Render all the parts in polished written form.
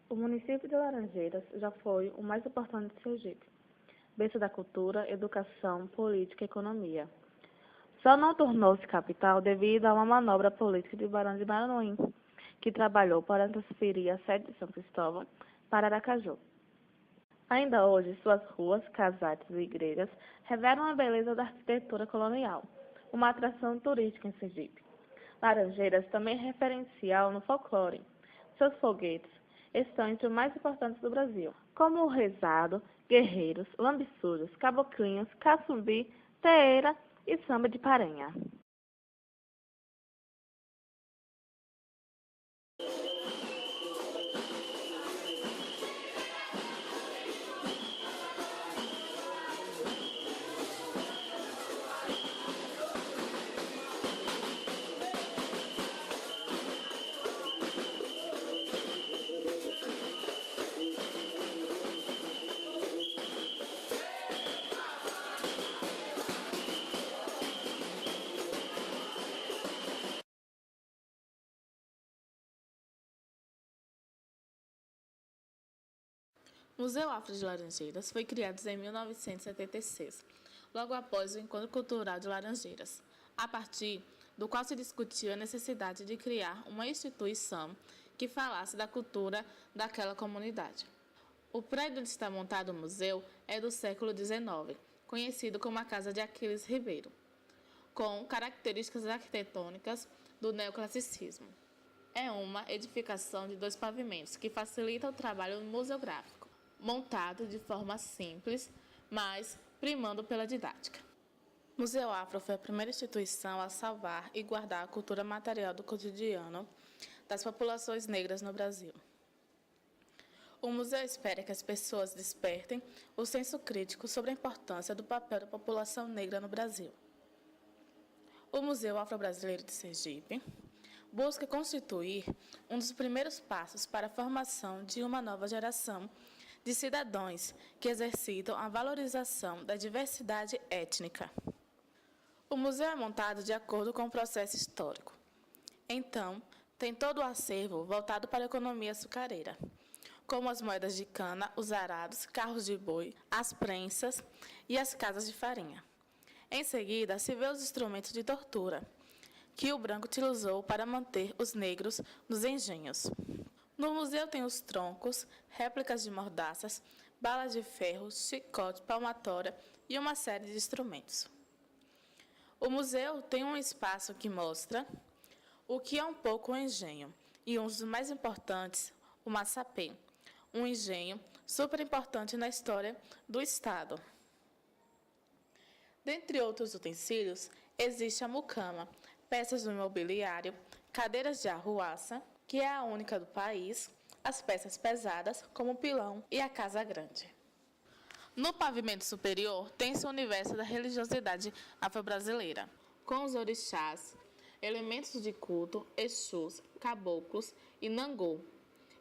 O município de Laranjeiras já foi o mais importante de Sergipe, berço da cultura, educação, política e economia. Só não tornou-se capital devido a uma manobra política de Barão de Maranões, que trabalhou para transferir a sede de São Cristóvão para Aracaju. Ainda hoje, suas ruas, casates e igrejas revelam a beleza da arquitetura colonial, uma atração turística em Sergipe. Laranjeiras também é referencial no folclore. Seus foguetes estão entre os mais importantes do Brasil, como o rezado, guerreiros, lambiçujos, caboclinhos, caçumbi, teeira e samba de parenha. O Museu Afro de Laranjeiras foi criado em 1976, logo após o Encontro Cultural de Laranjeiras, a partir do qual se discutiu a necessidade de criar uma instituição que falasse da cultura daquela comunidade. O prédio onde está montado o museu é do século XIX, conhecido como a Casa de Aquiles Ribeiro, com características arquitetônicas do neoclassicismo. É uma edificação de 2 pavimentos que facilita o trabalho museográfico, montado de forma simples, mas primando pela didática. O Museu Afro foi a primeira instituição a salvar e guardar a cultura material do cotidiano das populações negras no Brasil. O museu espera que as pessoas despertem o senso crítico sobre a importância do papel da população negra no Brasil. O Museu Afro-Brasileiro de Sergipe busca constituir um dos primeiros passos para a formação de uma nova geração de cidadãos que exercitam a valorização da diversidade étnica. O museu é montado de acordo com o processo histórico. Então, tem todo o acervo voltado para a economia açucareira, como as moedas de cana, os arados, carros de boi, as prensas e as casas de farinha. Em seguida, se vê os instrumentos de tortura, que o branco utilizou para manter os negros nos engenhos. No museu tem os troncos, réplicas de mordaças, balas de ferro, chicote, palmatória e uma série de instrumentos. O museu tem um espaço que mostra o que é um pouco o engenho, e um dos mais importantes, o maçapê, um engenho super importante na história do Estado. Dentre outros utensílios, existe a mucama, peças do imobiliário, cadeiras de arruaça, que é a única do país, as peças pesadas, como o pilão e a casa grande. No pavimento superior, tem-se o universo da religiosidade afro-brasileira, com os orixás, elementos de culto, exus, caboclos e nangô,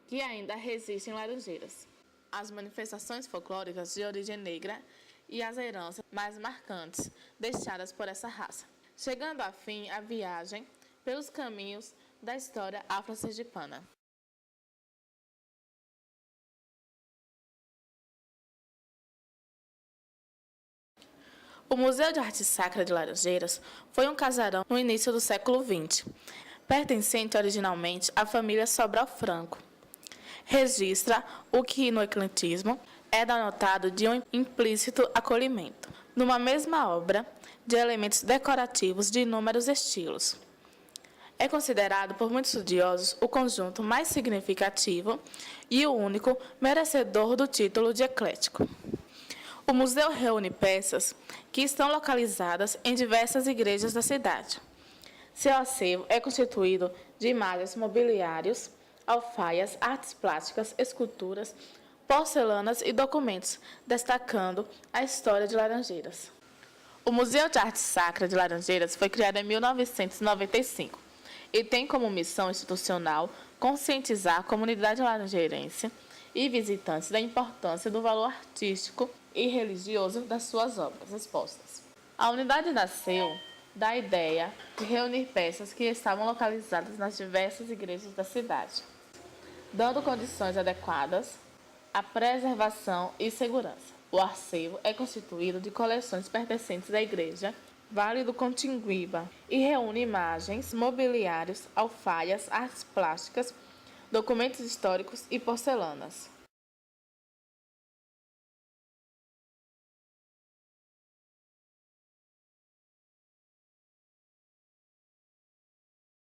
que ainda resistem em Laranjeiras. As manifestações folclóricas de origem negra e as heranças mais marcantes deixadas por essa raça, chegando a fim a viagem pelos caminhos da história afro-sergipana. O Museu de Arte Sacra de Laranjeiras foi um casarão no início do século XX, pertencente originalmente à família Sobral Franco. Registra o que no ecletismo é denotado de um implícito acolhimento, numa mesma obra, de elementos decorativos de inúmeros estilos. É considerado por muitos estudiosos o conjunto mais significativo e o único merecedor do título de eclético. O museu reúne peças que estão localizadas em diversas igrejas da cidade. Seu acervo é constituído de imagens, mobiliários, alfaias, artes plásticas, esculturas, porcelanas e documentos, destacando a história de Laranjeiras. O Museu de Arte Sacra de Laranjeiras foi criado em 1995 e tem como missão institucional conscientizar a comunidade laranjeirense e visitantes da importância do valor artístico e religioso das suas obras expostas. A unidade nasceu da ideia de reunir peças que estavam localizadas nas diversas igrejas da cidade. dando condições adequadas à preservação e segurança. O acervo é constituído de coleções pertencentes à Igreja Vale do Continguiba e reúne imagens, mobiliários, alfaias, artes plásticas, documentos históricos e porcelanas.